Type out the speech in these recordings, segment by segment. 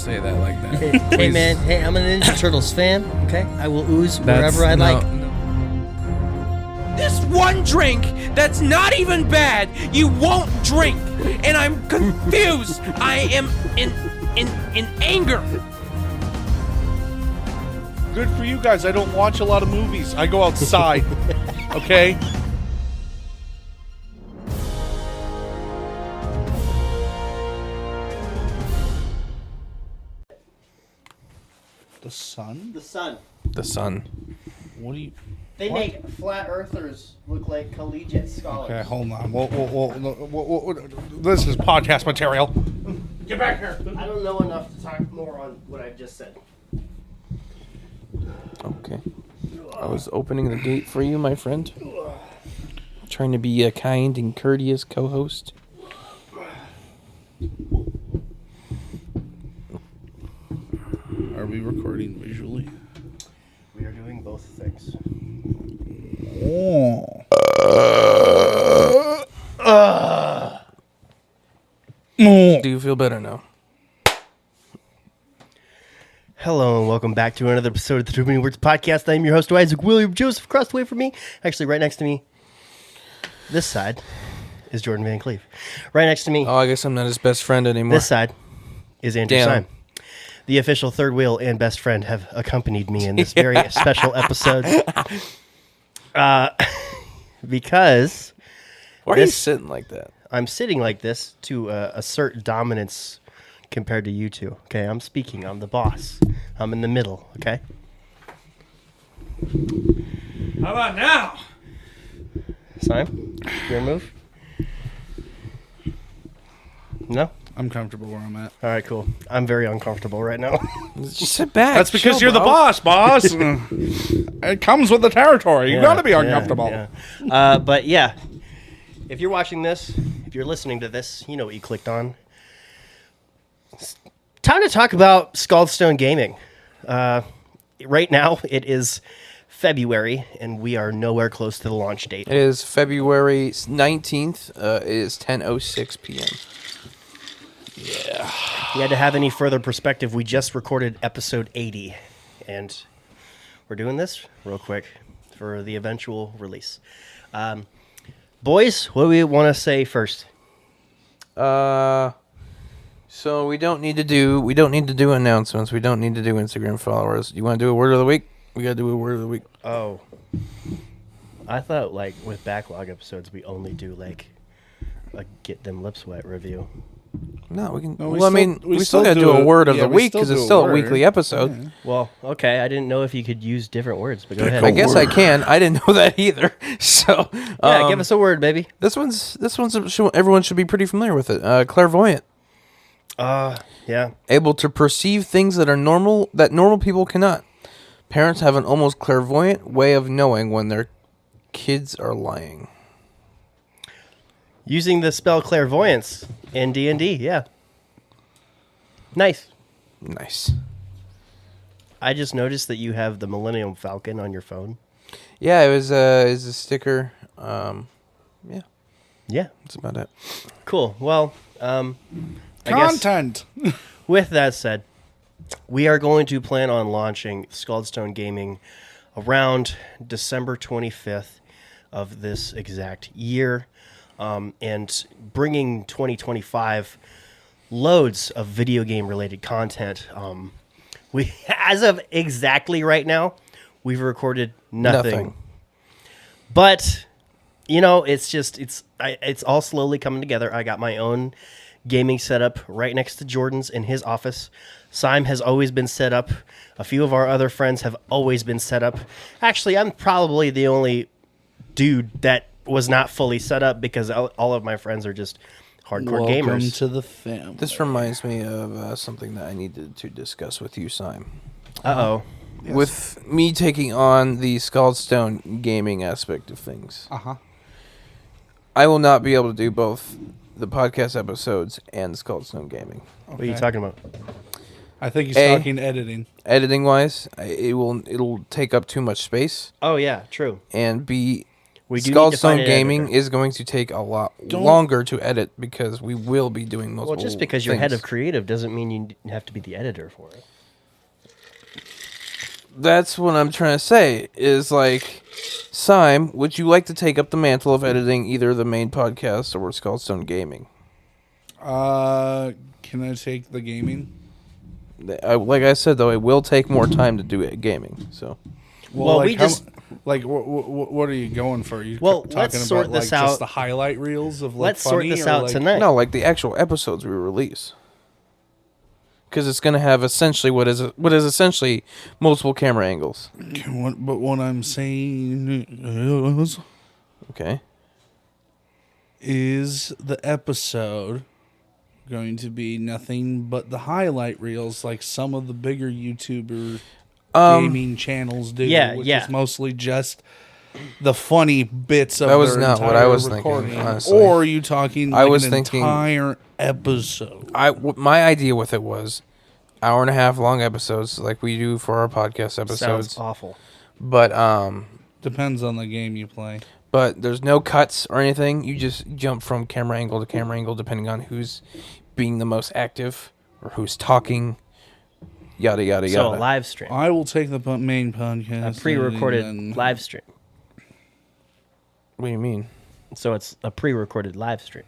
say that like that. Hey man, I'm a Ninja Turtles fan, okay? I will ooze wherever I like. This one drink that's not even bad, you won't drink. And I'm confused. I am in anger. Good for you guys. I don't watch a lot of movies. I go outside. Okay? The sun? The sun. The sun. What do you... They make flat earthers look like collegiate scholars. Okay, hold on. This is podcast material. Get back here. I don't know enough to talk more on what I've just said. Okay. I was opening the gate for you, my friend. Trying to be a kind and courteous co-host. Are we recording visually? We are doing both things. Oh. Do you feel better now? Hello and welcome back to another episode of the Too Many Words Podcast. I'm your host, Isaac William Joseph. Across the way from me, actually right next to me, this side, is Jordan Van Cleave. Right next to me, Oh, I guess I'm not his best friend anymore. this side, is Andrew Damn. Syme. The official third wheel and best friend have accompanied me in this very special episode. Because Why are you sitting like that? I'm sitting like this to assert dominance compared to you two. Okay, I'm speaking. I'm the boss. I'm in the middle. Okay. How about now? Simon, your move? No? I'm comfortable where I'm at. All right, cool. I'm very uncomfortable right now. Just sit back. That's because chill, you're the bro. boss. It comes with the territory. You gotta be uncomfortable. Yeah. But yeah, if you're watching this, if you're listening to this, you know what you clicked on. It's time to talk about Scaldstone Gaming. Right now, it is February, and we are nowhere close to the launch date. It is February 19th. It is 10:06 p.m. Yeah. You had to have any further perspective, we just recorded episode 80, and we're doing this real quick for the eventual release. Boys, what do we want to say first? So we don't need to do announcements. We don't need to do Instagram followers. You want to do a word of the week? We got to do a word of the week. Oh. I thought, like, with backlog episodes, we only do, like, a Get Them Lips Wet review. No, we can. No, we still got to do a word of the week because it's still a weekly episode. Yeah. Well, okay, I didn't know if you could use different words, but go ahead. I guess I can. I didn't know that either. So Yeah, give us a word, baby. This one's everyone should be pretty familiar with it. Clairvoyant. Yeah. Able to perceive things that normal people cannot. Parents have an almost clairvoyant way of knowing when their kids are lying. Using the spell clairvoyance in D&D, yeah. Nice. I just noticed that you have the Millennium Falcon on your phone. Yeah, it was a sticker. Yeah, Yeah. that's about it. Cool. Well, I Content. guess with that said, we are going to plan on launching Scaldstone Gaming around December 25th of this exact year. And bringing 2025 loads of video game related content. We, as of exactly right now, we've recorded nothing. But you know, it's all slowly coming together. I got my own gaming setup right next to Jordan's in his office. Sime has always been set up. A few of our other friends have always been set up. Actually, I'm probably the only dude that was not fully set up because all of my friends are just hardcore gamers. Welcome to the family. This reminds me of something that I needed to discuss with you, Sime. Uh-oh. Yes. With me taking on the Scaldstone gaming aspect of things. Uh-huh. I will not be able to do both the podcast episodes and Scaldstone gaming. What are you talking about? I think he's A. talking editing. Editing wise, it'll take up too much space. Oh, yeah, true. And B, We do need to find Skullstone an Gaming editor. is going to take a lot longer to edit because we will be doing multiple Well, just because you're head of things. creative doesn't mean you have to be the editor for it. That's what I'm trying to say. Is like, Sime, would you like to take up the mantle of editing either the main podcast or Skullstone Gaming? Can I take the gaming? Like I said, though, it will take more time to do it gaming. So Well, like we just- what are you going for? You Well, talking let's about sort like this out. just the highlight reels of like Let's sort funny, this or, out like, tonight. no, like the actual episodes we release, because it's going to have essentially what is essentially multiple camera angles. But what I'm saying Okay. is the episode going to be nothing but the highlight reels like some of the bigger YouTuber gaming channels do, which is mostly just the funny bits of That was their not what entire I was thinking, recording. honestly. Or are you talking like I was an thinking- entire episode? My idea with it was hour and a half long episodes like we do for our podcast episodes. Sounds awful. But Depends on the game you play. but there's no cuts or anything. You just jump from camera angle to camera angle depending on who's being the most active or who's talking. Yada yada So a yada. live stream, I will take the main podcast. a pre-recorded and then- live stream. What do you mean? So it's a pre-recorded live stream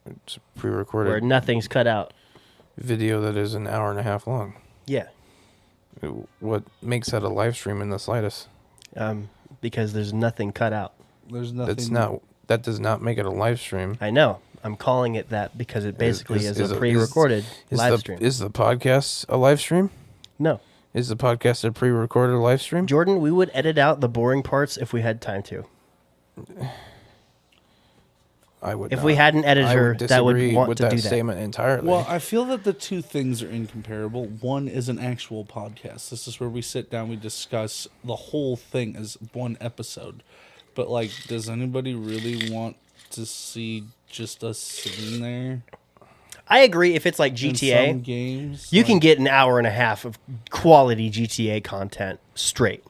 It's a where pre-recorded nothing's cut out. video that is an hour and a half long. Yeah, What makes that a live stream in the slightest? because there's nothing cut out. There's nothing. That does not make it a live stream. I know. I'm calling it that because it basically is is a pre-recorded live stream. Is the podcast a live stream? No, Is the podcast a pre-recorded live stream? Jordan, we would edit out the boring parts if we had time to. I would. If not. we had an I editor that would disagree want with to that do that. statement entirely. Well, I feel that the two things are incomparable. One is an actual podcast. This is where we sit down, we discuss the whole thing as one episode. But like, does anybody really want to see just us sitting there? I agree. If it's like in GTA, some games, you like, can get an hour and a half of quality GTA content straight.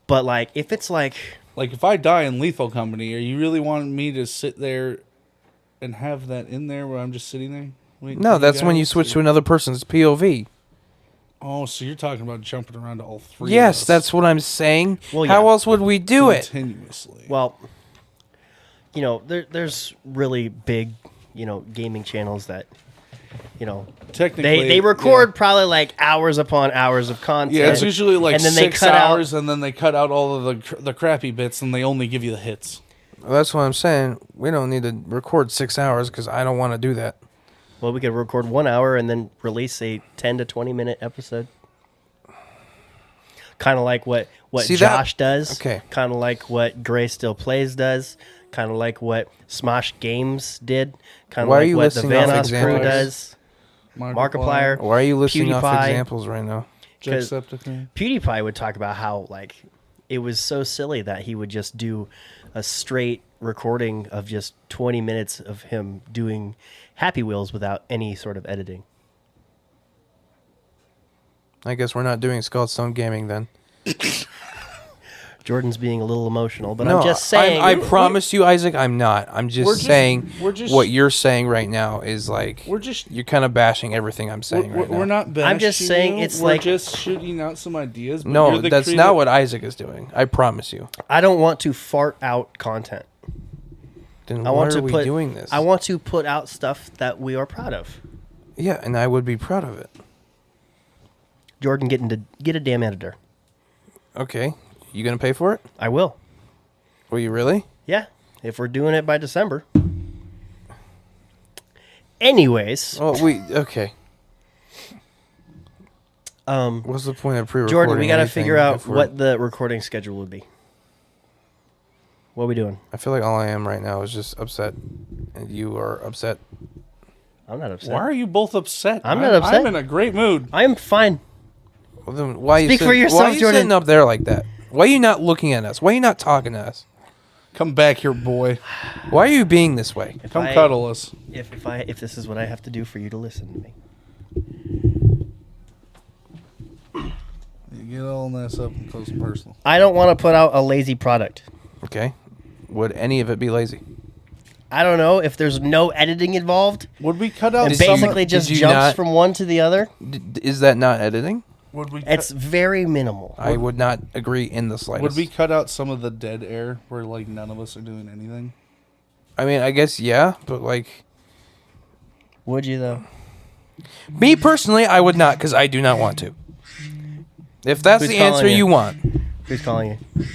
But like, if it's like, if I die in Lethal Company, are you really wanting me to sit there and have that in there where I'm just sitting there? waiting no, for that's when you guys? switch to another person's POV. Oh, so you're talking about jumping around to all three? of Yes, us that's what I'm saying. Well, How yeah. else would we do it? continuously. well, you know, there's really big, you know, gaming channels that, you know, Technically, they record probably like hours upon hours of content. Yeah, it's usually like and then they 6 cut out- hours, and then they cut out all of the crappy bits, and they only give you the hits. Well, that's what I'm saying. We don't need to record 6 hours because I don't want to do that. Well, we could record 1 hour and then release a 10 to 20 minute episode. Kind of like what See that? Josh does. Okay. Kind of like what Gray Still Plays does. Kind of like what Smosh Games did. Kind of Why are like you what the listing off Vanos crew examples? does. Markiplier. Why are you listing off PewDiePie. examples right now? 'Cause Jacksepticeye. PewDiePie would talk about how like it was so silly that he would just do a straight recording of just 20 minutes of him doing Happy Wheels without any sort of editing. I guess we're not doing Skullstone Gaming then. Jordan's being a little emotional, but No, I'm just saying. I promise you, Isaac, I'm not. I'm just saying we're just- what you're saying right now is like We're just- you're kind of bashing everything I'm saying right now. We're not bashing I'm just saying you. it's we're like- just shooting out some ideas. But No, you're the that's creative- not what Isaac is doing. I promise you. I don't want to fart out content. Then I why want are to we put. doing this? I want to put out stuff that we are proud of. Yeah, and I would be proud of it. Jordan, get a damn editor. Okay, you gonna pay for it? I will. Will you really? Yeah, if we're doing it by December. Anyways, Oh, okay. What's the point of pre-recording? Jordan, we got to anything figure out if we're- what the recording schedule would be. What are we doing? I feel like all I am right now is just upset, and you are upset. I'm not upset. Why are you both upset? I'm not upset. I'm in a great mood. I'm fine. Well, then why you Speak for why yourself, are you Jordan. sitting up there like that? Why are you not looking at us? Why are you not talking to us? Come back here, boy. Why are you being this way? If Come I- cuddle us. If this is what I have to do for you to listen to me. You get all this up and close and personal. I don't want to put out a lazy product. Okay. would any of it be lazy? I don't know if there's no editing involved. Would we cut out And Did you- basically just did you jumps not- from one to the other. Is that not editing? Would we? It's very minimal. I would not agree in the slightest. Would we cut out some of the dead air where like none of us are doing anything? I mean, I guess yeah, but like Would you though? me personally, I would not because I do not want to. If that's Who's the answer calling you? you want, Who's calling you?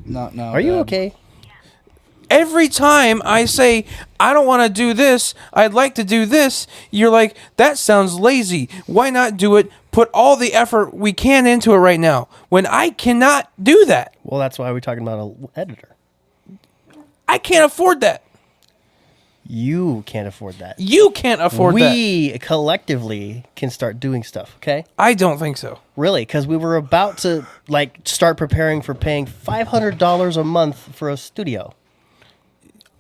Not now. Are you Dad. okay? every time I say I don't want to do this, I'd like to do this, you're like, that sounds lazy. Why not do it? Put all the effort we can into it right now. When I cannot do that. Well, that's why we're talking about an editor. I can't afford that. You can't afford that. You can't afford that. We collectively can start doing stuff, okay? I don't think so. Really, because we were about to start preparing for paying $500 a month for a studio.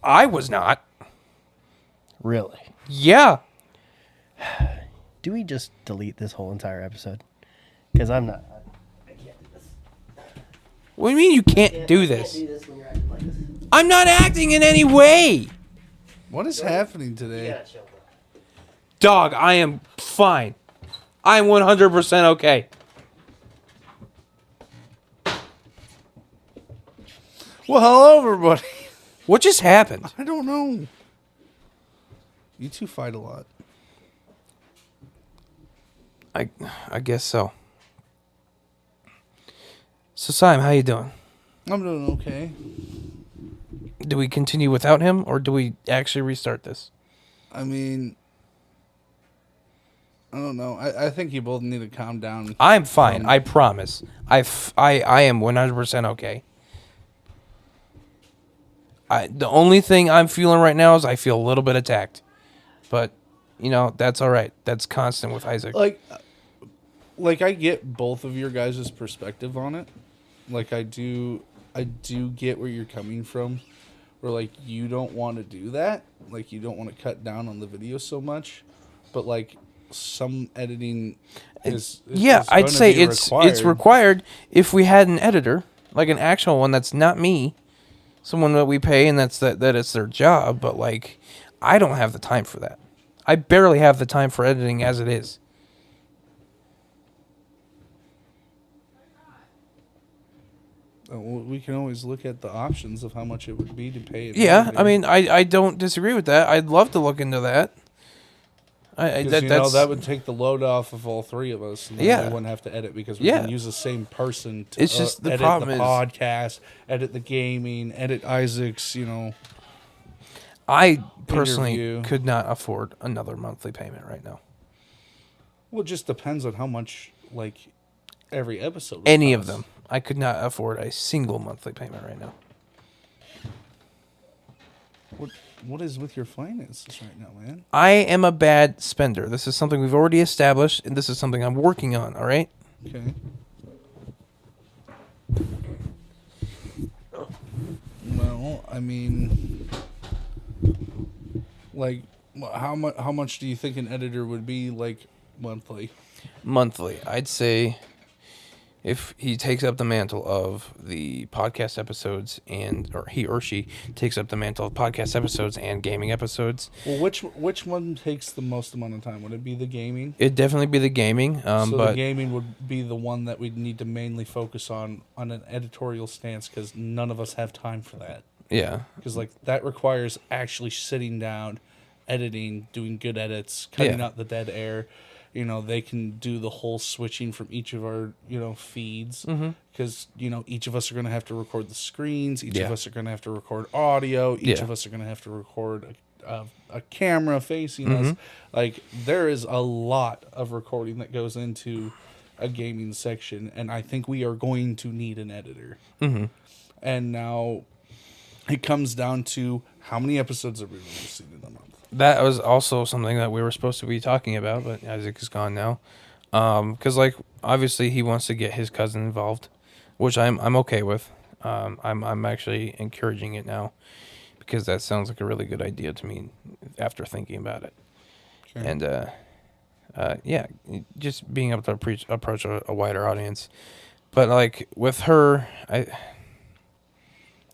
I was not. Really? Yeah. Do we just delete this whole entire episode? Because I'm not. I can't do this. What do you mean you can't do this? Can't do this when you're acting like this. I'm not acting in any way. What is happening today? You gotta chill. Dog, I am fine. I'm 100% okay. Well, hello, everybody. What just happened? I don't know. You two fight a lot. I guess so. So, Simon, how you doing? I'm doing okay. Do we continue without him, or do we actually restart this? I mean, I don't know. I think you both need to calm down. I'm fine. I promise. I am 100% okay. The only thing I'm feeling right now is I feel a little bit attacked. But, that's all right. That's constant with Isaac. Like I get both of your guys' perspective on it. Like I do get where you're coming from. Where like you don't want to do that. Like you don't want to cut down on the video so much. But like some editing is I'd gonna say be it's required if we had an editor, like an actual one that's not me, someone that we pay and that it's their job, but like I don't have the time for that. I barely have the time for editing as it is. We can always look at the options of how much it would be to pay. Yeah, I mean, I don't disagree with that. I'd love to look into that. That would take the load off of all three of us. And then Yeah. we wouldn't have to edit because we Yeah. can use the same person to It's just the edit problem the is- podcast, edit the gaming, edit Isaac's, I personally Interview. could not afford another monthly payment right now. Well, it just depends on how much, every episode would Any of cost. them. I could not afford a single monthly payment right now. What is with your finances right now, man? I am a bad spender. This is something we've already established, and this is something I'm working on, all right? Okay. Well, I mean, how much do you think an editor would be, monthly? Monthly. I'd say if he takes up the mantle of the podcast episodes or he or she takes up the mantle of podcast episodes and gaming episodes, Well, which one takes the most amount of time? Would it be the gaming? it'd definitely be the gaming. So the But gaming would be the one that we'd need to mainly focus on an editorial stance because none of us have time for that. yeah, Because that requires actually sitting down, editing, doing good edits, cutting Yeah. out the dead air. They can do the whole switching from each of our feeds because each of us are going to have to record the screens. Each of Yeah. us are going to have to record audio. Each Yeah. of us are going to have to record a camera facing us. There is a lot of recording that goes into a gaming section, and I think we are going to need an editor. And now it comes down to how many episodes are we releasing in a month. that was also something that we were supposed to be talking about, but Isaac is gone now. Because obviously he wants to get his cousin involved, which I'm okay with. I'm actually encouraging it now because that sounds like a really good idea to me after thinking about it. Okay. And yeah, just being able to approach a wider audience. But with her,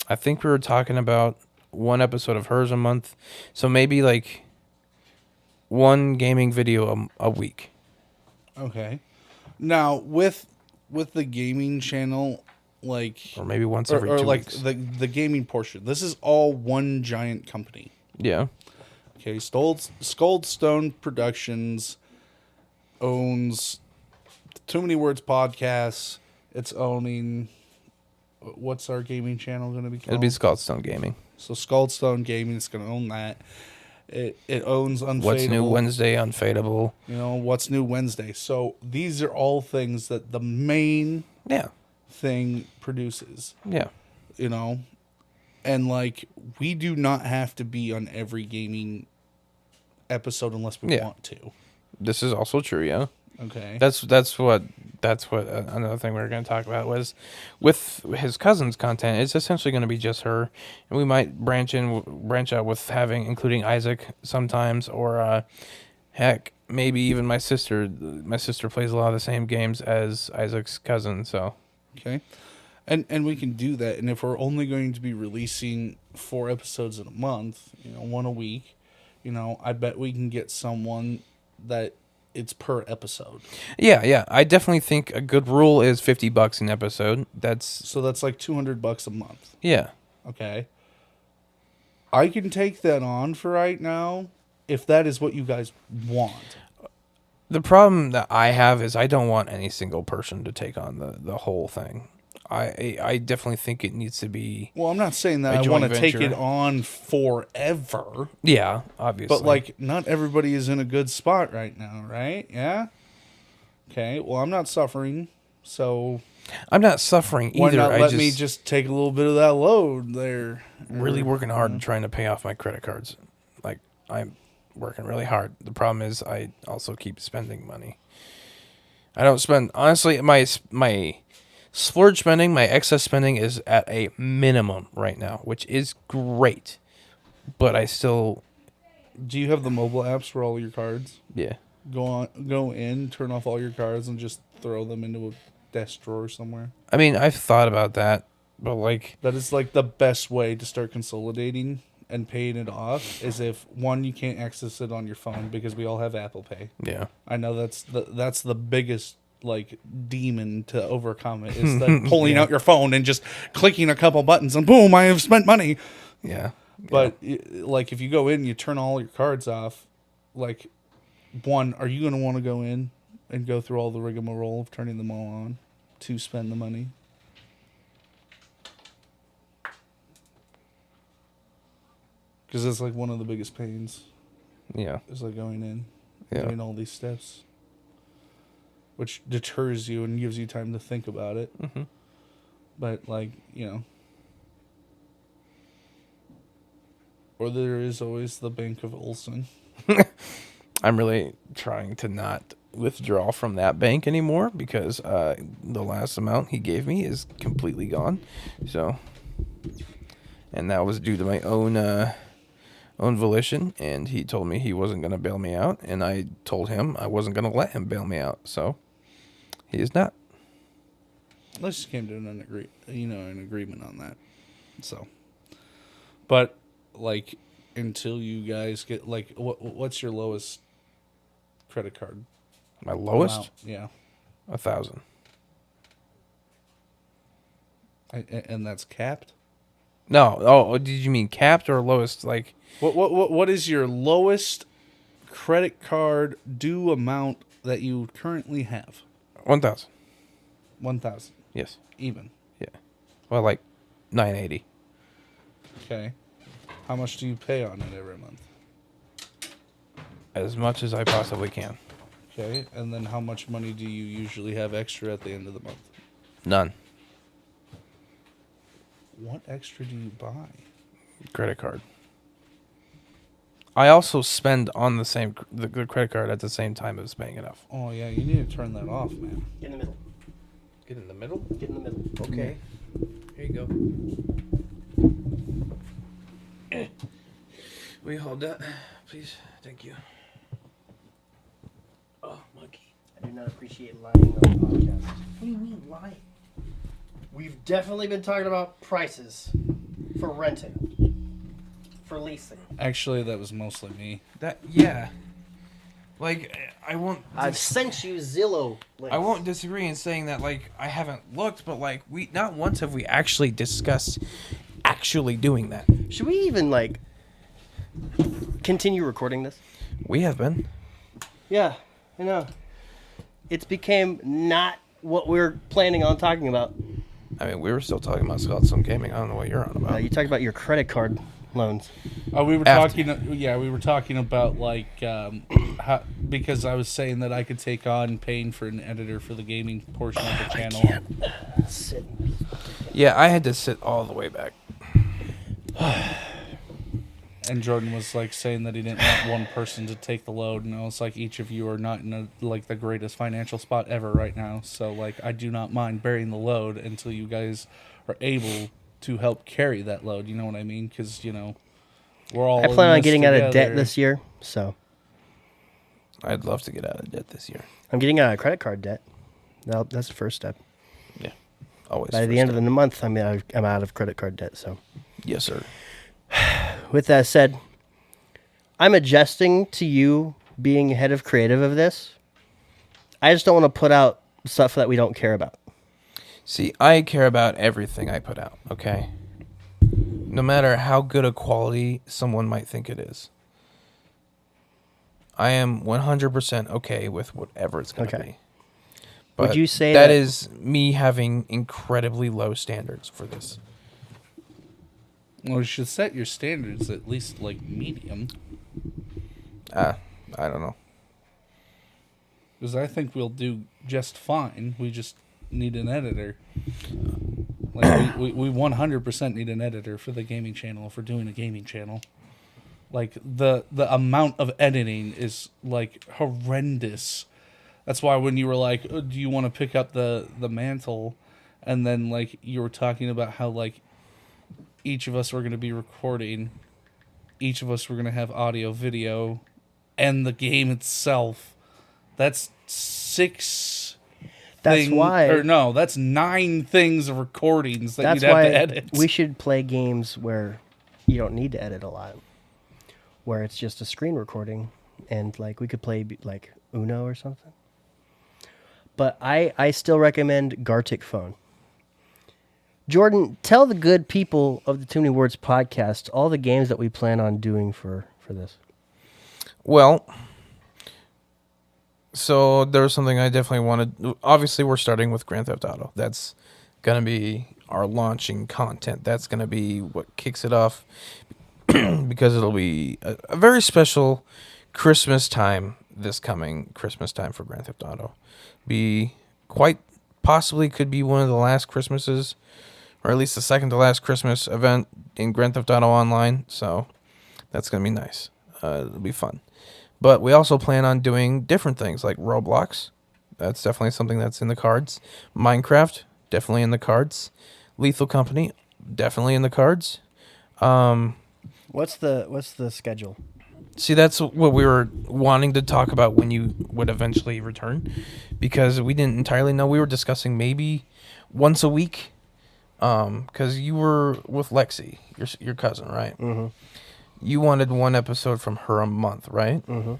I think we were talking about one episode of hers a month. So maybe like one gaming video a week. Okay. Now with the gaming channel, like Or maybe once every 2 like weeks. the gaming portion. This is all one giant company. Yeah. Okay, Stone Productions owns Too Many Words Podcasts. It's owning. What's our gaming channel going to be called? It'll be Scaldstone Gaming. So Stone Gaming is going to own that. It owns Unfadable. What's New Wednesday, Unfadable. You know, What's New Wednesday. So these are all things that the main Yeah. thing produces. Yeah. You know, and like we do not have to be on every gaming episode unless we want to. This is also true, yeah. Okay. That's what another thing we were going to talk about was with his cousin's content. It's essentially going to be just her, and we might branch out with including Isaac sometimes, or heck, maybe even my sister. My sister plays a lot of the same games as Isaac's cousin, so Okay. And we can do that. And if we're only going to be releasing 4 episodes in a month, you know, 1 a week, you know, I bet we can get someone that it's per episode. yeah. I definitely think a good rule is $50 an episode. So that's like $200 a month. Yeah. Okay. I can take that on for right now if that is what you guys want. The problem that I have is I don't want any single person to take on the whole thing. I definitely think it needs to be. Well, I'm not saying that a I joint want to take venture. it on forever. Yeah, obviously. But, like, not everybody is in a good spot right now, right? Yeah? Okay, well, I'm not suffering, so I'm not suffering why either. not I let me just take a little bit of that load there? really working hard trying to pay off my credit cards. Like, I'm working really hard. The problem is I also keep spending money. I don't spend... Honestly, my splurge spending, my excess spending is at a minimum right now, which is great. But I still... Do you have the mobile apps for all your cards? Yeah. Go in, turn off all your cards, and just throw them into a desk drawer somewhere. I mean, I've thought about that, but like... That is like the best way to start consolidating and paying it off is if, one, you can't access it on your phone because we all have Apple Pay. Yeah. I know that's the biggest like demon to overcome it is that pulling out your phone and just clicking a couple buttons and boom, I have spent money. Yeah. But like if you go in and you turn all your cards off, like, one, are you going to want to go in and go through all the rigmarole of turning them all on to spend the money? Because it's like one of the biggest pains. Yeah. Is like going in, Yeah. doing all these steps, which deters you and gives you time to think about it. Mm-hmm. But like, you know, or there is always the Bank of Olson. I'm really trying to not withdraw from that bank anymore because the last amount he gave me is completely gone. So, and that was due to my own volition, and he told me he wasn't going to bail me out, and I told him I wasn't going to let him bail me out. So, he is not. Let's just came to an agreement on that. So, but like until you guys get like what's your lowest credit card? My lowest? amount? Yeah. 1,000. And that's capped? No. Oh, did you mean capped or lowest? Like, What is your lowest credit card due amount that you currently have? 1,000. 1,000. Yes. Even. Yeah. Well, like 980. Okay. How much do you pay on it every month? As much as I possibly can. Okay. And then how much money do you usually have extra at the end of the month? None. What extra do you buy? Credit card. I also spend on the credit card at the same time as paying it off. Oh, yeah. You need to turn that off, man. Get in the middle. Get in the middle? Get in the middle. Okay. Here you go. Will you hold that, please? Thank you. Oh, monkey. I do not appreciate lying on the podcast. What do you mean, lying? We've definitely been talking about prices. for renting, for leasing. Actually, that was mostly me. Like I won't. I've sent you Zillow links. I won't disagree in saying that. Like I haven't looked, but like we not once have we actually discussed actually doing that. Should we even like continue recording this? We have been. Yeah, I know. It's became not what we're planning on talking about. I mean, we were still talking about Scottsdale Gaming. I don't know what you're on about. You talked about your credit card loans. Oh, we were After. talking. Yeah, we were talking about like how, because I was saying that I could take on paying for an editor for the gaming portion of the channel. Sit. Yeah, I had to sit all the way back. And Jordan was like saying that he didn't want one person to take the load, and I was like, each of you are not in like the greatest financial spot ever right now. So like, I do not mind bearing the load until you guys are able to help carry that load. You know what I mean? Because we're all. I plan on in this getting out of debt together. this year, so I'd love to get out of debt this year. I'm getting out of credit card debt. That's the first step. Yeah, always. By the end of the month, I'm out of credit card debt. So, yes, sir. with that said, I'm adjusting to you being head of creative of this. I just don't want to put out stuff that we don't care about. See, I care about everything I put out. Okay. No matter how good a quality someone might think it is. I am 100% okay with whatever it's going to Okay. be. But Would you say that that is me having incredibly low standards for this? Well, you should set your standards at least like medium, I don't know. because I think we'll do just fine. We just need an editor. Like we 100% need an editor for the gaming channel if we're doing a gaming channel. Like the amount of editing is like horrendous. That's why when you were like, oh, do you want to pick up the mantle? And then like you were talking about how like each of us were going to be recording. Each of us were going to have audio, video, and the game itself. That's 6 That's why. Or no, that's 9 things of recordings that That's you'd have why to edit. we should play games where you don't need to edit a lot, where it's just a screen recording, and like we could play like Uno or something. But I still recommend Gartic Phone. Jordan, tell the good people of the Too Many Words podcast all the games that we plan on doing for this. Well, so there's something I definitely wanted. Obviously, we're starting with Grand Theft Auto. That's going to be our launching content. That's going to be what kicks it off because it'll be a very special Christmas time, this coming Christmas time for Grand Theft Auto. Be quite possibly could be one of the last Christmases, or at least the second to last Christmas event in Grand Theft Auto Online. So that's going to be nice. It'll be fun. But we also plan on doing different things like Roblox. That's definitely something that's in the cards. Minecraft, definitely in the cards. Lethal Company, definitely in the cards. What's the schedule? See, that's what we were wanting to talk about when you would eventually return, because we didn't entirely know. We were discussing maybe once a week, because you were with Lexi, your cousin, right? Mm-hmm. You wanted one episode from her a month, right? Mm-hmm.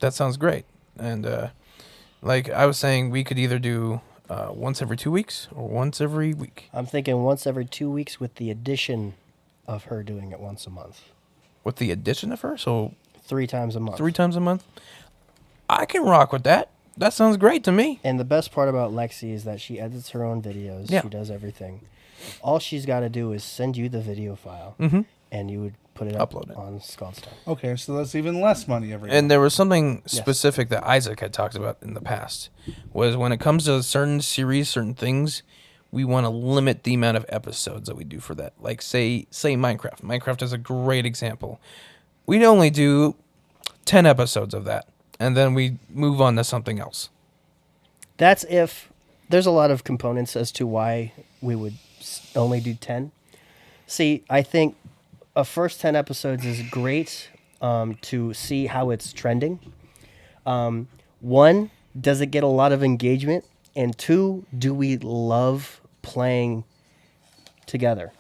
That sounds great. And like I was saying, we could either do once every 2 weeks or once every week. I'm thinking once every 2 weeks with the addition of her doing it once a month. With the addition of her, so 3 times a month. 3 times a month. I can rock with that. That sounds great to me. And the best part about Lexi is that she edits her own videos. Yeah. She does everything. All she's got to do is send you the video file, and you would put it up Upload it. on Scottsdale. Okay, so that's even less money every And month. there was something specific that Isaac had talked about in the past, was when it comes to certain series, certain things, we want to limit the amount of episodes that we do for that. Like say Minecraft. Minecraft is a great example. We'd only do 10 episodes of that, and then we move on to something else. That's if there's a lot of components as to why we would only do 10. See, I think a first 10 episodes is great to see how it's trending. 1, does it get a lot of engagement? And 2, do we love playing together?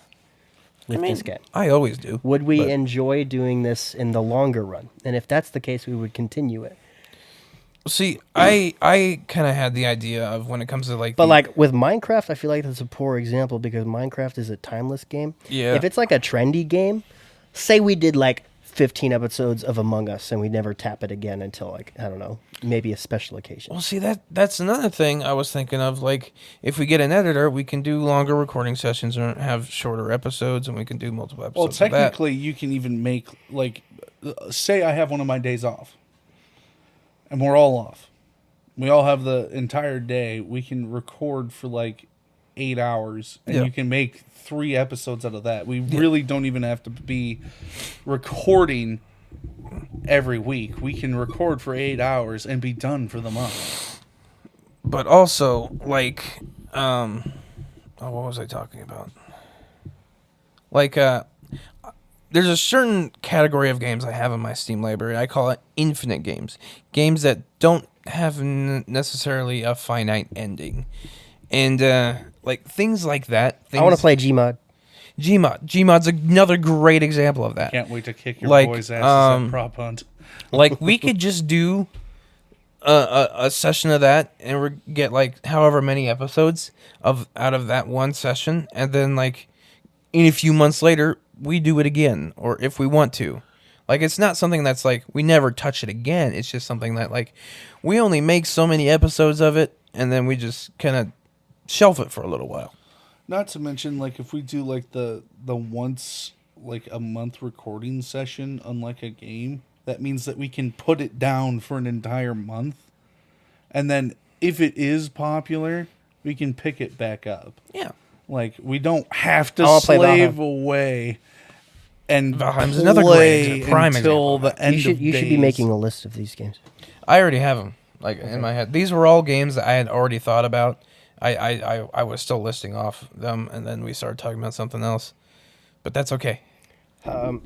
with this game? I always do. Would we but- enjoy doing this in the longer run? And if that's the case, we would continue it. See, I kind of had the idea of when it comes to like, But the- like with Minecraft, I feel like that's a poor example because Minecraft is a timeless game. Yeah. If it's like a trendy game, say we did like 15 episodes of Among Us and we never tap it again until like, I don't know, maybe a special occasion. Well, see that's another thing I was thinking of. Like, if we get an editor, we can do longer recording sessions or have shorter episodes, and we can do multiple Well, episodes. of that. technically, you can even make, like, say I have one of my days off, and we're all off. We all have the entire day. We can record for, like, 8 hours, and Yeah. you can make 3 episodes out of that. We really don't even have to be recording every week. We can record for 8 hours and be done for the month. But also, like, what was I talking about? Like, there's a certain category of games I have in my Steam library. I call it infinite games. Games that don't have necessarily a finite ending. And, like, things like that. I want to play Gmod. Gmod. Gmod's another great example of that. Can't wait to kick your Like, boys' asses at Prop Hunt. Like, we could just do a session of that and we get, like, however many episodes out of that one session. And then, like, in a few months later, we do it again. Or if we want to. Like, it's not something that's, like, we never touch it again. It's just something that, like, we only make so many episodes of it. And then we just kind of shelf it for a little while. Not to mention, like, if we do, like, the once, like, a month recording session on, like, a game, that means that we can put it down for an entire month. And then, if it is popular, we can pick it back up. Yeah. Like, we don't have to I wanna play slave Valheim. away and Valheim's play another great prime until example. the end You should of be days. making a list of these games. I already have them, like, in my head. These were all games that I had already thought about. I was still listing off them, and then we started talking about something else. But that's okay.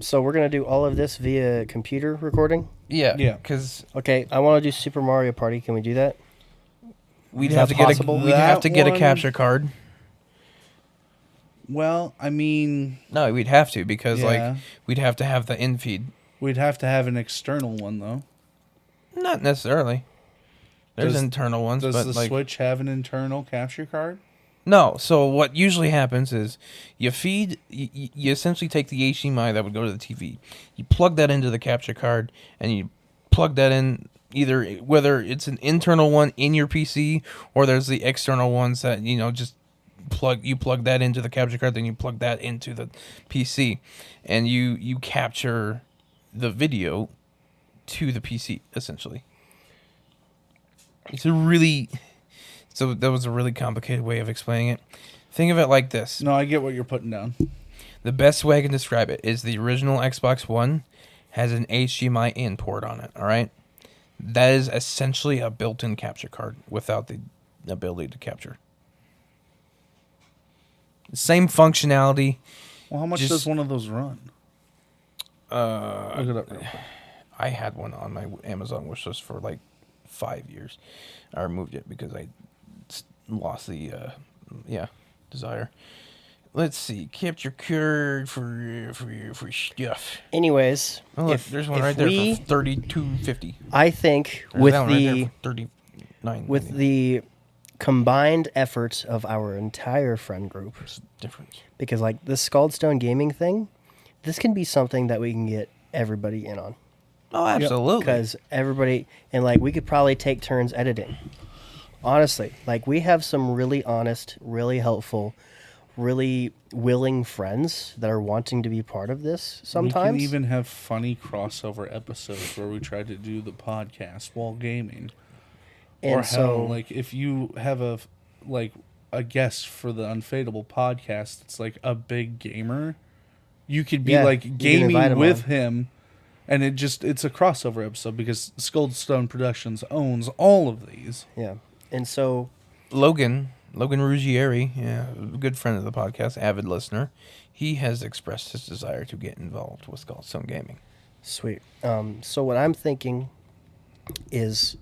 So we're going to do all of this via computer recording? Yeah. Yeah. Because Okay, I want to do Super Mario Party. Can we do that? we'd Is have that to get possible? we'd have to get a That capture one- card. Well, I mean, No, we'd have to because Yeah. like we'd have to have the in feed. we'd have to have an external one, though. Not necessarily. There's Does- internal ones, Does but the like Switch have an internal capture card? no. So what usually happens is you feed. You essentially take the HDMI that would go to the TV. You plug that into the capture card, and you plug that in either whether it's an internal one in your PC or there's the external ones that just plug that into the capture card, then you plug that into the PC, and you capture the video to the PC essentially. So that was a really complicated way of explaining it. Think of it like this. No, I get what you're putting down. The best way I can describe it is the original Xbox One has an HDMI in port on it, all right? That is essentially a built-in capture card without the ability to capture. Same functionality. Well, how much Just- does one of those run? Look it up real quick. I had one on my Amazon wish list for like 5 years. I removed it because I lost the desire. Let's see, capture card for stuff. Anyways, Oh, look, there's one right there for $32.50. I think There's that one right there for $39. with the combined efforts of our entire friend group, difference. because like the Scaldstone Gaming thing, this can be something that we can get everybody in on. Oh, absolutely. Because everybody, and like we could probably take turns editing. Honestly, like we have some really honest, really helpful, really willing friends that are wanting to be part of this sometimes. We can even have funny crossover episodes where we try to do the podcast while gaming. and Or so, hell, like if you have a guest for the Unfadable podcast, it's like a big gamer. You could be Yeah, you like can gaming invite him with on. him, and it's a crossover episode because Skullstone Productions owns all of these. yeah. And so, Logan Ruggieri, yeah, a good friend of the podcast, avid listener, he has expressed his desire to get involved with Scaldstone Gaming. sweet. So what I'm thinking is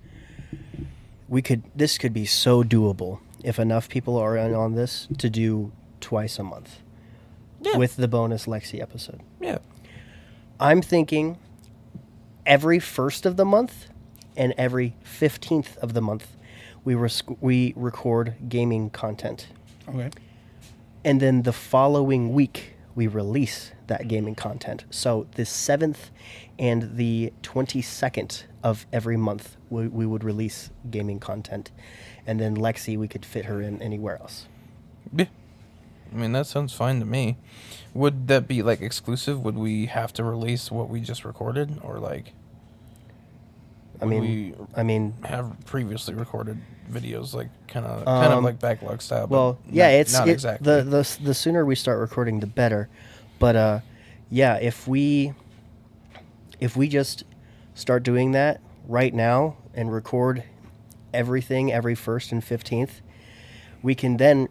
this could be so doable if enough people are in on this to do twice a month. Yeah. with the bonus Lexi episode. Yeah. I'm thinking every 1st of the month and every 15th of the month, we record gaming content. Okay. And then the following week, we release that gaming content. So the 7th and the 22nd of every month, we would release gaming content. And then Lexi, we could fit her in anywhere else. Yeah. I mean, that sounds fine to me. Would that be, like, exclusive? Would we have to release what we just recorded? Or, like... I mean, have previously recorded videos, like kind of like backlog style. Well, but yeah, not exactly. the sooner we start recording, the better. But yeah, if we just start doing that right now and record everything every 1st and 15th, we can then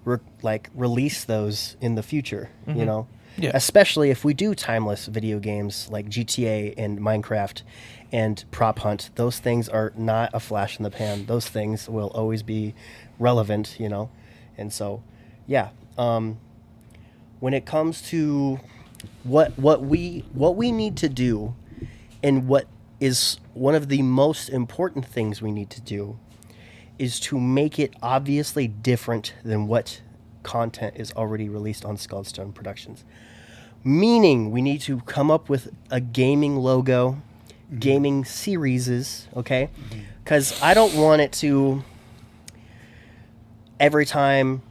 release those in the future. You know, Yeah. Especially if we do timeless video games like GTA and Minecraft and Prop Hunt. Those things are not a flash in the pan. Those things will always be relevant, you know. And so, yeah. When it comes to what we need to do, and what is one of the most important things we need to do, is to make it obviously different than what content is already released on Skullstone Productions. Meaning, we need to come up with a gaming logo, gaming series, okay? Because I don't want it to, every time,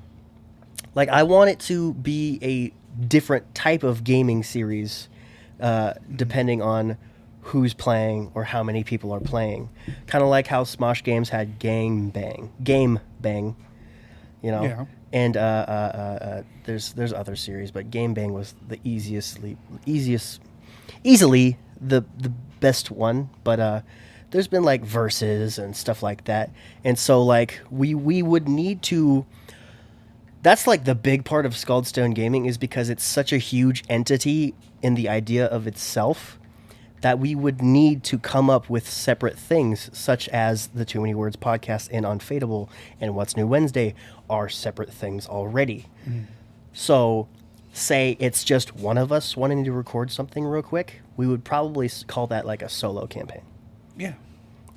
like, I want it to be a different type of gaming series, depending on who's playing or how many people are playing. Kind of like how Smosh Games had Game Bang, you know? Yeah. And there's other series, but Game Bang was the easily the best one. But there's been like verses and stuff like that, and so like we would need to. That's like the big part of Skullstone Gaming, is because it's such a huge entity in the idea of itself, that we would need to come up with separate things, such as the Too Many Words podcast and Unfadable and What's New Wednesday are separate things already. So, say it's just one of us wanting to record something real quick, we would probably call that like a solo campaign. Yeah.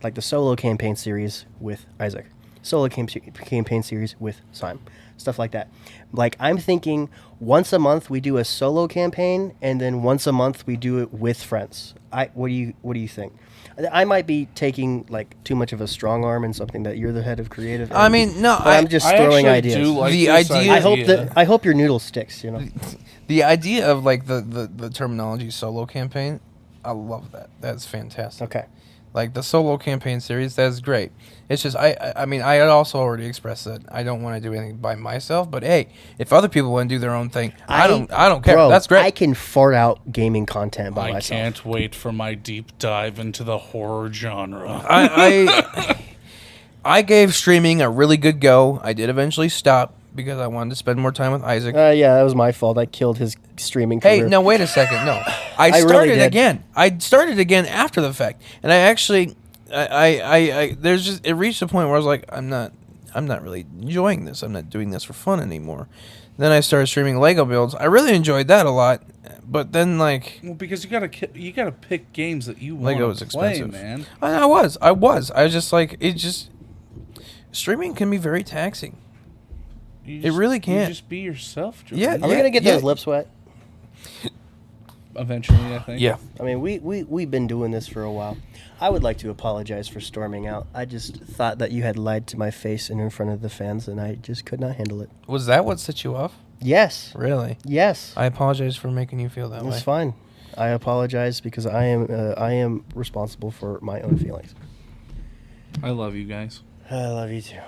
Like the solo campaign series with Isaac. Solo campaign series with Simon. Stuff like that. Like, I'm thinking once a month we do a solo campaign, and then once a month we do it with friends. What do you think? I might be taking like too much of a strong arm in something that you're the head of creative. I mean, no, I'm just throwing ideas. Do like The this idea- I hope your noodle sticks. You know. the idea of like the terminology solo campaign, I love that. That's fantastic. Okay. Like the solo campaign series, that's great. It's just I mean, I had also already expressed that I don't want to do anything by myself. But hey, if other people want to do their own thing, I don't care. Bro, That's great. I can fart out gaming content by I myself. can't wait for my deep dive into the horror genre. I gave streaming a really good go. I did eventually stop because I wanted to spend more time with Isaac. Yeah, that was my fault. I killed his streaming career. Hey, no, wait a second. No, I really started did. again. I started again after the fact, and I actually, there's just it reached a point where I was like, I'm not really enjoying this. I'm not doing this for fun anymore. Then I started streaming Lego builds. I really enjoyed that a lot, but then like Well, because you gotta pick games that you want Lego is to play, expensive. man. I was just like streaming can be very taxing. It really You can't. just be yourself, Jordan. Yeah, Are we gonna get those lips wet? Eventually, I think. Yeah. I mean, we've been doing this for a while. I would like to apologize for storming out. I just thought that you had lied to my face and in front of the fans, and I just could not handle it. Was that what set you off? Yes. Really? Yes. I apologize for making you feel that way. It's fine. I apologize because I am responsible for my own feelings. I love you guys. I love you too.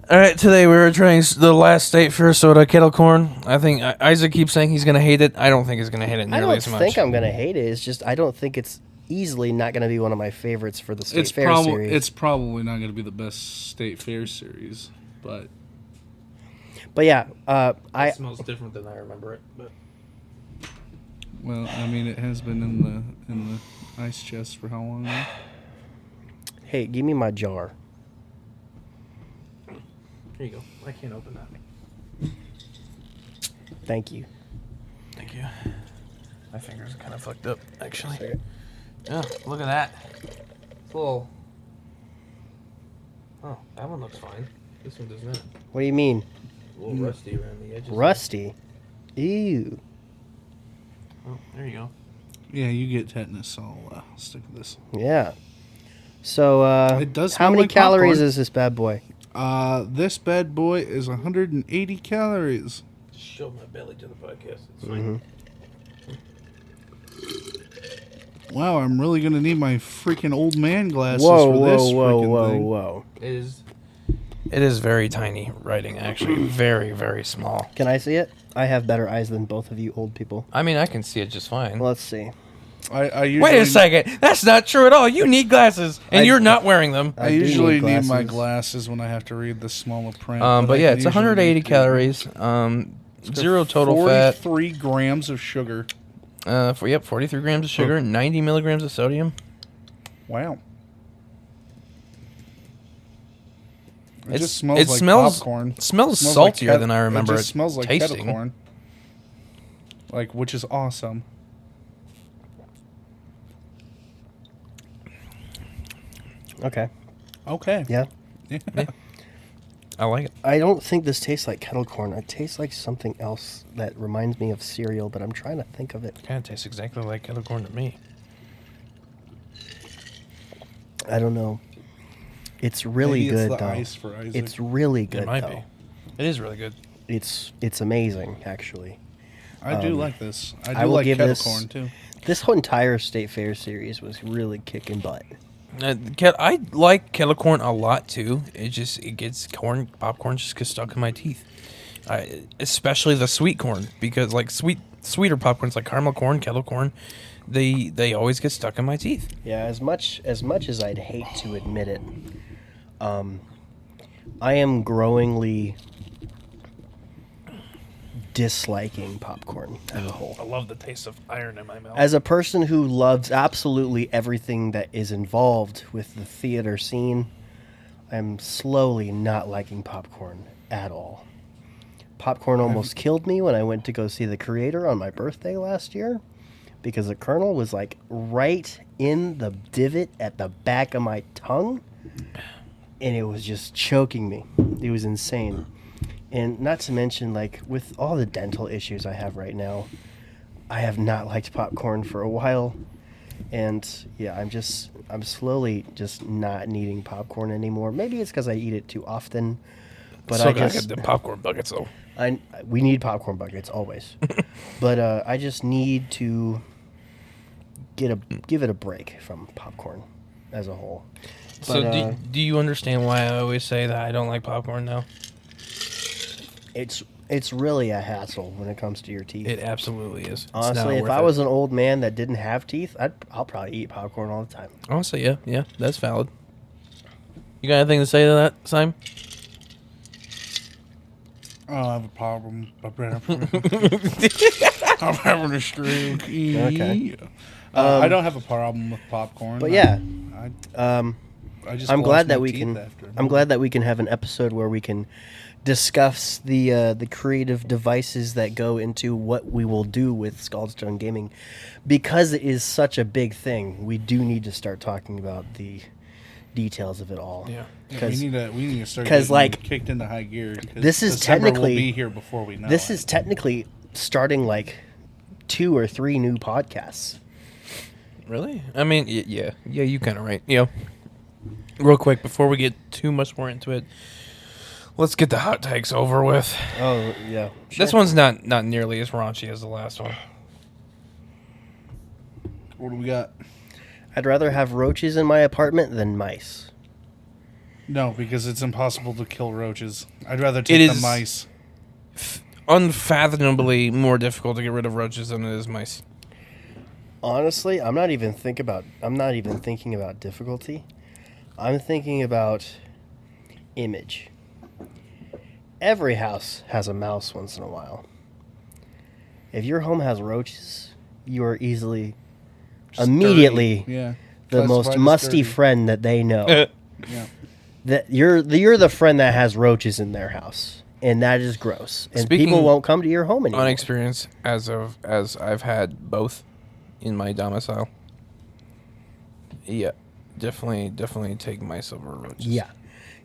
All right, today we were trying the last state for soda kettle corn. I think Isaac keeps saying he's going to hate it. I don't think he's going to hate it I nearly don't as much. think I'm gonna hate it. It's just I don't think it's easily not gonna be one of my favorites for the State Fair series. It's probably not going to be the best State Fair series, but But yeah, It smells different than I remember it. But well, I mean, it has been in the ice chest for how long now? Hey, give me my jar. here you go. I can't open that. Thank you. Thank you. My fingers are kind of fucked up, actually. Oh, look at that. It's a little... Oh, that one looks fine. This one does not. What do you mean? A little rusty around the edges. Rusty? Ew. Oh, there you go. Yeah, you get tetanus, so I'll stick with this. Yeah. So, It does how smell many like calories popcorn. is this bad boy? This bad boy is 180 calories. Just show my belly to the podcast. It's fine. Wow, I'm really gonna need my freaking old man glasses Whoa, for this whoa, freaking whoa, thing. whoa. It is very tiny writing, actually. Very, very small. Can I see it? I have better eyes than both of you old people. I mean, I can see it just fine. Let's see. I usually, Wait a second. That's not true at all. You need glasses, and you're not wearing them. I do usually need need my glasses. glasses when I have to read the smaller print. But I yeah, can it's usually 180 read calories. Zero total fat. 43 grams of sugar. 43 grams of sugar, 90 milligrams of sodium. Wow. It It's- just smells it like smells- popcorn. It smells Smells saltier like than I remember It just smells like kettle tasting. corn. Like, which is awesome. Okay. Okay. Yeah. I like it. I don't think this tastes like kettle corn. It tastes like something else that reminds me of cereal, but I'm trying to think of it. Kind of tastes exactly like kettle corn to me. I don't know. It's really Maybe good it's the though. ice for Isaac. It's really good It might though. be. It is really good. It's amazing actually. I do like this. I do I will like give kettle this- corn too. This whole entire State Fair series was really kicking butt. I like kettle corn a lot too. It gets popcorn just gets stuck in my teeth. Especially the sweet corn, because like sweeter popcorns like caramel corn, kettle corn, they always get stuck in my teeth. Yeah, as much as I'd hate to admit it, I am growingly disliking popcorn as a whole. I love the taste of iron in my mouth. As a person who loves absolutely everything that is involved with the theater scene, I'm slowly not liking popcorn at all. Popcorn almost killed me when I went to go see The Creator on my birthday last year, because the kernel was like right in the divot at the back of my tongue, and it was just choking me. It was insane. And not to mention, like, with all the dental issues I have right now, I have not liked popcorn for a while. And yeah, I'm slowly just not needing popcorn anymore. Maybe it's because I eat it too often. But so I gotta just get the popcorn buckets though. we need popcorn buckets always. But I just need to give it a break from popcorn as a whole. So But, do you understand why I always say that I don't like popcorn now? it's really a hassle when it comes to your teeth. It absolutely is. It's Honestly, not if worth I it. was an old man that didn't have teeth, I'll probably eat popcorn all the time. Honestly, yeah, that's valid. You got anything to say to that, Simon? I don't have a problem. I'm having a stroke. Okay. I don't have a problem with popcorn. But yeah, I just I'm wash glad my that we teeth can. after. I'm glad that we can have an episode where we can discuss the creative devices that go into what we will do with Scaldstone Gaming, because it is such a big thing. We do need to start talking about the details of it all. Yeah. Yeah, we need to start 'cause, getting like, kicked into high gear. this is December technically- will be here before we know. This it. is technically starting like 2 or 3 new podcasts. Really? I mean, yeah, you kind of right. Real quick before we get too much more into it, let's get the hot takes over with. Oh yeah, This one's not nearly as raunchy as the last one. What do we got? I'd rather have roaches in my apartment than mice. No, because it's impossible to kill roaches. I'd rather It take the is- mice. Unfathomably more difficult to get rid of roaches than it is mice. Honestly, I'm not even thinking about difficulty. I'm thinking about image. Every house has a mouse once in a while. If your home has roaches, you are easily Just immediately dirty. Yeah. the Classified most as musty dirty. friend that they know. Yeah. That you're the friend that has roaches in their house. and that is gross. And Speaking people won't come to your home anymore. On experience, as I've had both in my domicile. Yeah, definitely take my silver roaches. Yeah,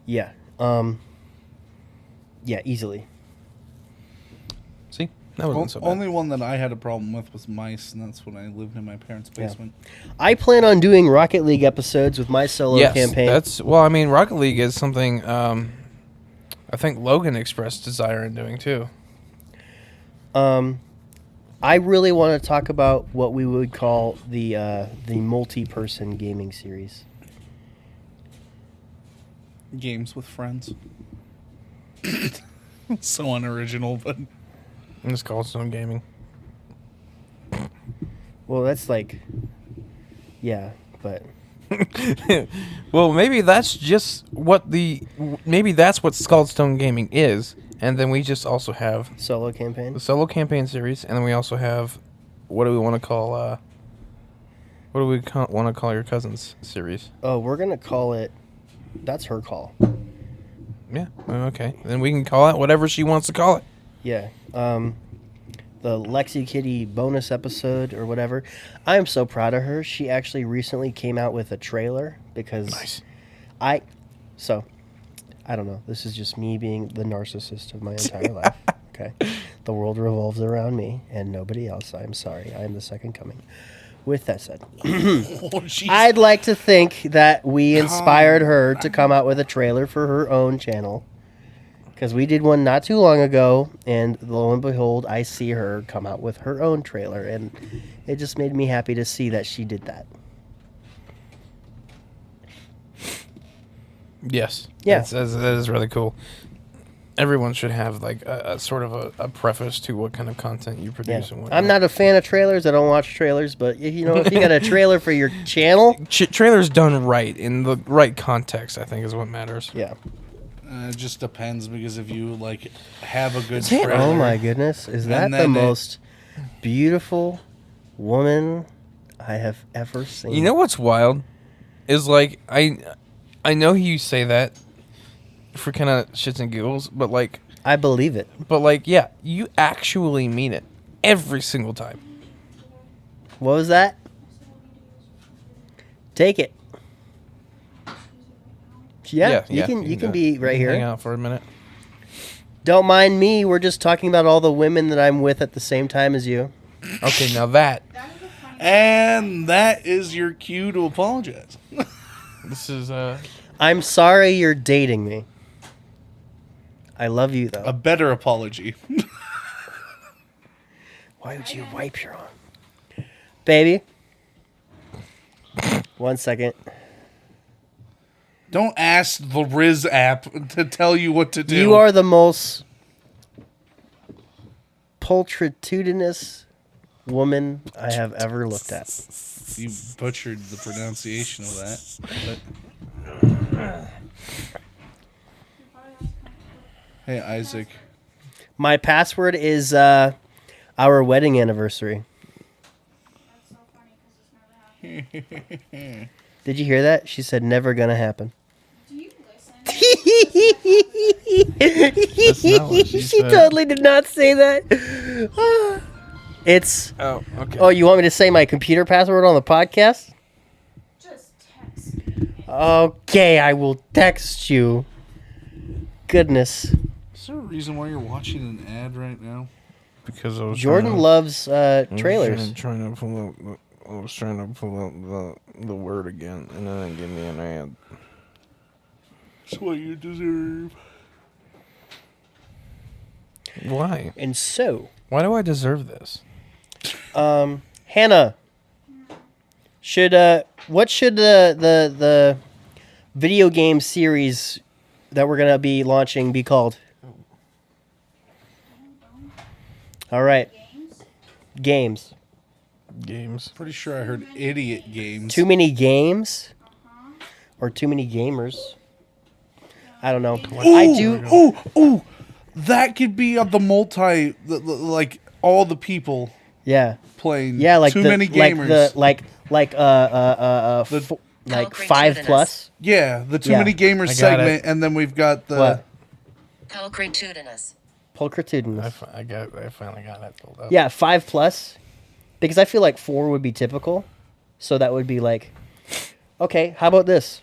yeah, yeah, easily. See, that wasn't so bad. Only one that I had a problem with was mice, and that's when I lived in my parents' basement. I plan on doing Rocket League episodes with my solo campaign. Well, I mean, Rocket League is something I think Logan expressed desire in doing too. I really want to talk about what we would call the multi-person gaming series. Games with friends. So unoriginal, but It's called Stone Gaming. Well, that's like, yeah, but Well, maybe that's just what maybe that's what Skull Stone Gaming is, and then we just also have solo campaign. the solo campaign series, and then we also have what do we want to call want to call your cousin's series? Oh, we're gonna call it. That's her call. Yeah, okay. Then we can call it whatever she wants to call it. Yeah. The Lexi Kitty bonus episode or whatever. I am so proud of her. She actually recently came out with a trailer because Nice. I don't know. This is just me being the narcissist of my entire life. Okay. The world revolves around me and nobody else. I'm sorry. I am the second coming. With that said, I'd like to think that we inspired her to come out with a trailer for her own channel. Because we did one not too long ago, and lo and behold, I see her come out with her own trailer, and it just made me happy to see that she did that. Yes. Yeah. That is really cool. Everyone should have like a sort of a preface to what kind of content you Yeah. produce and whatnot. I'm not a fan of trailers. I don't watch trailers, but if you got a trailer for your channel, Trailers done right in the right context, I think, is what matters. yeah. it just depends, because if you like have a good it? trailer, Oh my goodness, is that And the then most beautiful woman I have ever seen? You know what's wild is like I know you say that for kind of shits and giggles, but like I believe it. yeah, you actually mean it every single time. What was that? Take it. Yeah, you can be right Hang here. out for a minute. Don't mind me. We're just talking about all the women that I'm with at the same time as you. Okay, now that and that is your cue to apologize. this is I'm sorry you're dating me. I love you though. A better apology. Why would you wipe your arm? Baby. 1 second. Don't ask the Riz app to tell you what to do. You are the most pulchritudinous woman I have ever looked at. You butchered the pronunciation of that. But... Hey, Isaac. My password is our wedding anniversary. Did you hear that? She said never gonna happen. Do you listen? That's not what she She said. totally did not say that. It's oh, okay. oh, you want me to say my computer password on the podcast? Just text. Okay, I will text you. Goodness. Is there a reason why you're watching an ad right now? Because I was Jordan loves trailers. I was trying to pull out the word again, and then it gave me an ad. That's what you deserve. Why? And so, Why do I deserve this? Hannah, what should the video game series that we're gonna be launching be called? All right, games. Games. Pretty sure I heard idiot games. Too many games, or too many gamers. I don't know. I do. Ooh, that could be of the like all the people Yeah, playing. yeah. Like too the, many gamers. like 5+. Yeah, the too Yeah. many gamers I got segment, it. and then we've got the What? Pulchritudinous. Pulchritudinous. I finally got that pulled up. Yeah, 5+. Because I feel like 4 would be typical. So that would be like, okay, how about this?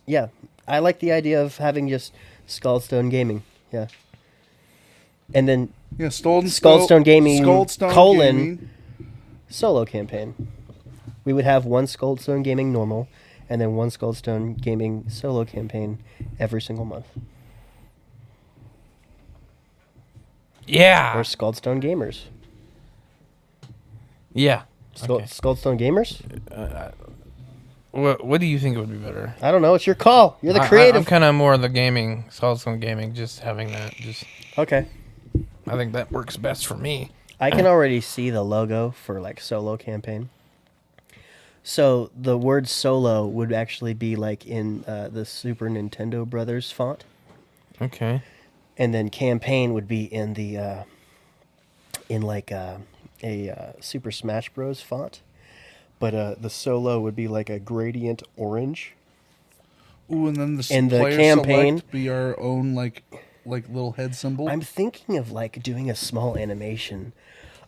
Yeah, I like the idea of having just Skullstone Gaming. Yeah. And then Yeah, Skullstone Gaming, Skullstone : solo campaign. We would have one Skullstone Gaming normal, and then one Skullstone Gaming solo campaign every single month. Yeah. Or Skullstone Gamers. Yeah. Okay. Skullstone Gamers? What do you think would be better? I don't know. It's your call. You're the creative. I'm kind of more of the gaming, Skullstone Gaming. Just having that, Okay. I think that works best for me. I can already see the logo for like solo campaign. So the word solo would actually be like in the Super Nintendo Brothers font. Okay. And then campaign would be in the Super Smash Bros. Font, but the solo would be like a gradient orange. Ooh, and then the campaign campaign be our own like little head symbol. I'm thinking of like doing a small animation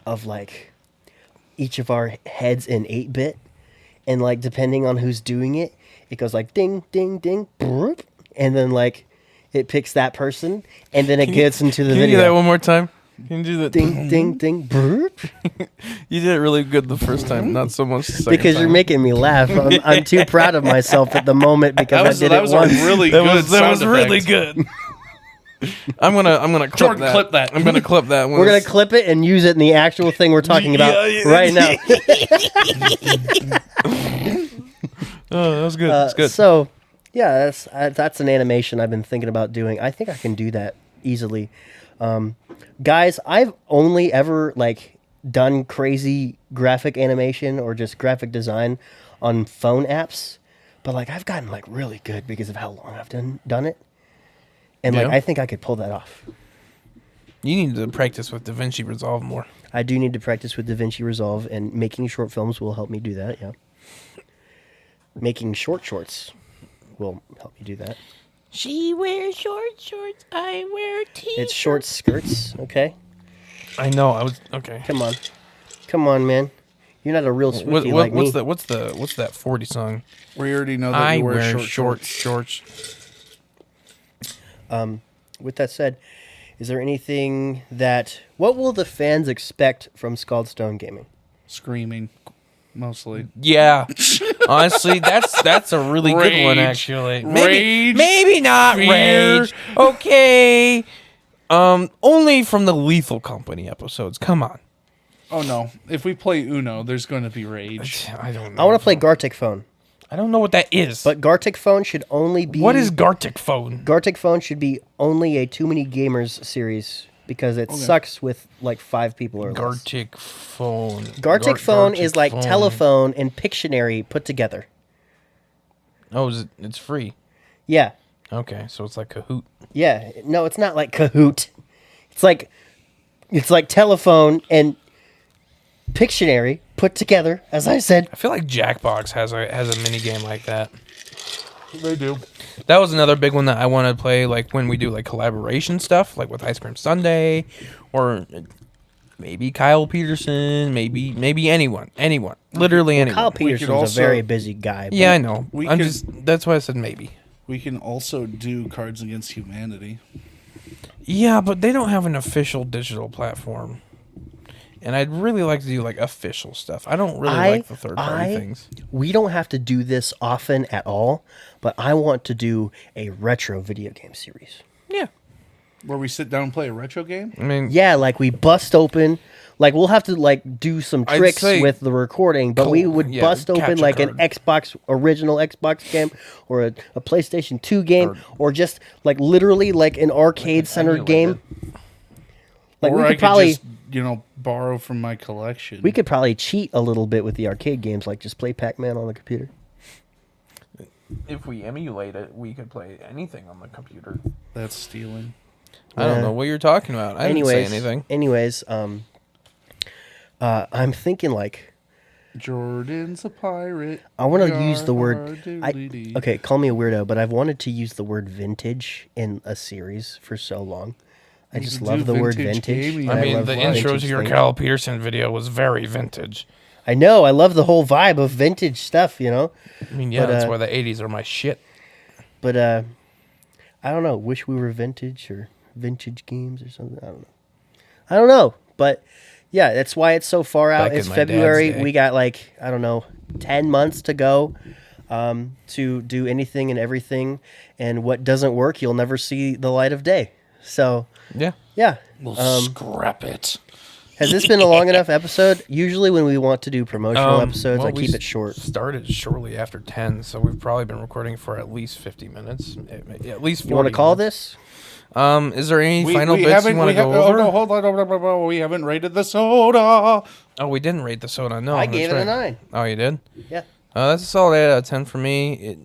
of like each of our heads in 8-bit, and like depending on who's doing it, it goes like ding ding ding, broop, and then like it picks that person, and then it gets into the Can you video. do that one more time? Can you do that? Ding ding ding, broop. You did it really good the first time, not so much the second Because you're time. making me laugh. I'm too proud of myself at the moment because I did it once. really That was really good. I'm gonna clip Jordan, that. clip that. I'm gonna clip that one. We're gonna clip it and use it in the actual thing we're talking about right now. Oh, that was good. That's good. So, yeah, that's an animation I've been thinking about doing. I think I can do that easily. Guys, I've only ever like done crazy graphic animation or just graphic design on phone apps, but like I've gotten like really good because of how long I've done it, and like Yeah. I think I could pull that off. You need to practice with DaVinci Resolve more. I do need to practice with DaVinci Resolve, and making short films will help me do that. Yeah, making shorts will help me do that. She wears short shorts. I wear t-shirts. It's short skirts, okay? I know. I was okay. Come on, man. You're not a real Swiftie like me. What's that 40 song? We already know that I you wear short shorts. With that said, is there anything what will the fans expect from Skullstone Gaming? screaming, mostly. Yeah, honestly, that's a really good one. Rage. Actually, Rage, maybe not fear. rage. Okay, only from the Lethal Company episodes. Come on. Oh no! If we play Uno, there's going to be rage. I don't know. I want to play Gartic Phone, I don't know what that is. but Gartic Phone should only be... what is Gartic Phone? Gartic Phone should be only a Too Many Gamers series because it sucks with like 5 people or less. Gartic Phone. Gartic Phone Gartic is like Phone. telephone and Pictionary put together. Oh, it's free. Yeah. Okay, so it's like Kahoot. Yeah. No, it's not like Kahoot. It's like telephone and Pictionary put together, as I said. I feel like Jackbox has a mini game like that. They do. That was another big one that I want to play, like when we do like collaboration stuff, like with Ice Cream Sunday, or maybe Kyle Peterson, maybe anyone, literally anyone. Kyle Peterson's also- a very busy guy. Yeah, I know. We I'm could- just that's why I said maybe. We can also do Cards Against Humanity. Yeah, but they don't have an official digital platform. And I'd really like to do like official stuff. I don't really like the third party things. We don't have to do this often at all, but I want to do a retro video game series. Yeah. Where we sit down and play a retro game? I mean, Yeah, like we bust open, like we'll have to like do some I'd tricks say with the recording, but we would yeah, bust open capture like an card. original Xbox game or a PlayStation 2 game or just like literally like an arcade centered game. Like or we I could probably just, borrow from my collection. we could probably cheat a little bit with the arcade games, like just play Pac-Man on the computer. if we emulate it, we could play anything on the computer. That's stealing. I don't know what you're talking about. I didn't say anything. Anyways, I'm thinking like Jordan's a pirate. I want to use the word. Yar-doodly-dee. Okay, call me a weirdo, but I've wanted to use the word vintage in a series for so long. I You just can love do the word vintage vintage. gaming. and I mean, love the intro vintage to your things. Cal Peterson video was very vintage. I know. I love the whole vibe of vintage stuff. I mean, yeah, But, that's why the 80s are my shit. But I don't know. Wish we were vintage or vintage games or something. I don't know. But yeah, that's why it's so far out. Back It's in my dad's February. day. We got 10 months to go to do anything and everything. And what doesn't work, you'll never see the light of day. So Yeah. yeah. We'll scrap it. Has this been a long enough episode? Usually when we want to do promotional episodes, well, I we keep it short. Started shortly after 10, so we've probably been recording for at least 50 minutes. At least 40 You want to call minutes. this? Is there any final bits you want to go Oh, over? no, hold on. We haven't rated the soda. Oh, we didn't rate the soda. No, I that's gave it a right. 9. Oh, you did? Yeah. That's a solid 8 out of 10 for me.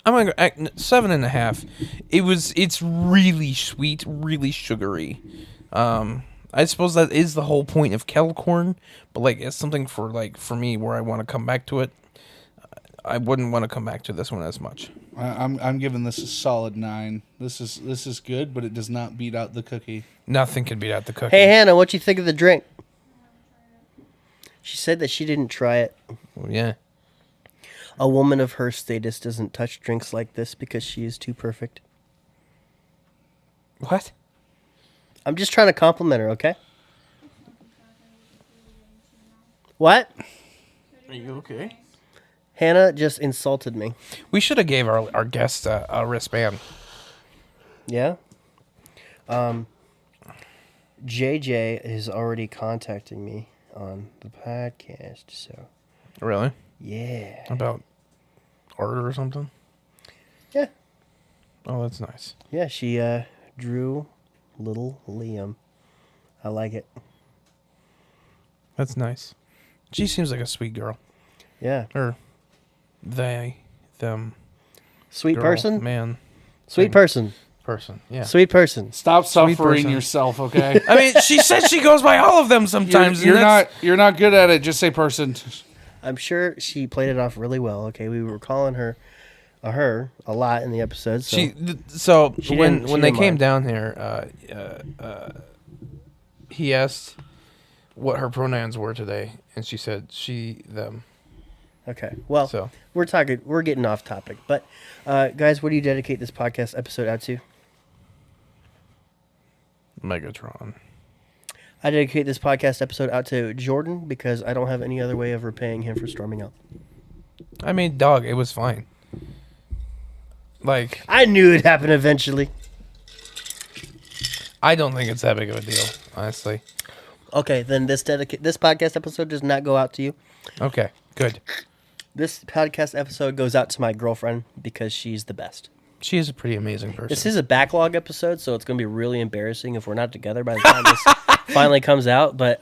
I'm gonna go 7.5. It's really sweet, really sugary. I suppose that is the whole point of kettle corn, but it's something for me where I want to come back to it. I wouldn't want to come back to this one as much. I'm giving this a solid 9. This is good, but it does not beat out the cookie. Nothing can beat out the cookie. Hey, Hannah, what you think of the drink? She said that she didn't try it. Well, yeah. A woman of her status doesn't touch drinks like this because she is too perfect. What? I'm just trying to compliment her, okay? What? Are you okay? Hannah just insulted me. We should have gave our guest a wristband. Yeah? JJ is already contacting me on the podcast, so Really? yeah. About art or something? Yeah. Oh, that's nice. Yeah, she drew little Liam. I like it. That's nice. She seems like a sweet girl. Yeah. Or they, them, Sweet girl, person? man, Sweet person. person. Yeah. Sweet person. Stop Sweet suffering person. yourself, okay? I mean, she says she goes by all of them sometimes. you're and that's- not good at it. Just say person. I'm sure she played it off really well. Okay, we were calling her a lot in the episode. So. She when didn't they came mind. down here, he asked what her pronouns were today, and she said she, them. Okay. Well, So we're getting off topic, but guys, what do you dedicate this podcast episode out to? Megatron. I dedicate this podcast episode out to Jordan because I don't have any other way of repaying him for storming out. I mean, dog, it was fine. Like, I knew it'd happen eventually. I don't think it's that big of a deal, honestly. Okay, then this podcast episode does not go out to you. Okay, good. This podcast episode goes out to my girlfriend because she's the best. She is a pretty amazing person. This is a backlog episode, so it's going to be really embarrassing if we're not together by the time this finally comes out. But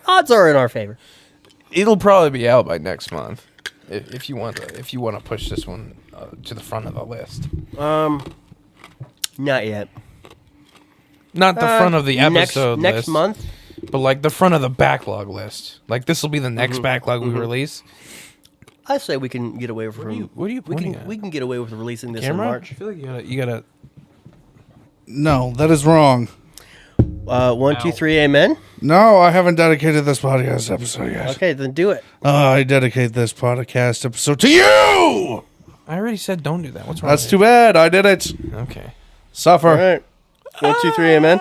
odds are in our favor. It'll probably be out by next month, if you want to push this one to the front of the list. Not yet. Not the front of the episode next list, month. but like the front of the backlog list. Like this will be the next backlog we release. I say we can get away with What are you pointing at? we can get away with releasing this Camera? in I March. feel like you gotta. No, that is wrong. 1, 2, 3, amen. No, I haven't dedicated this podcast episode yet. Okay, then do it. I dedicate this podcast episode to you. I already said don't do that. What's wrong? That's with too bad. I did it. you? Okay. Suffer. All right. 1, 2, 3, amen.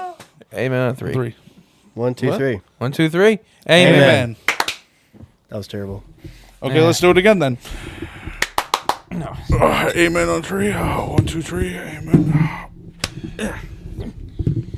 Amen on 3. 3. 1, 2, What? 3. 1, 2, 3. Amen. Amen. That was terrible. Okay, Nah. let's do it again then. No. Amen on 3. 1, 2, 3. Amen.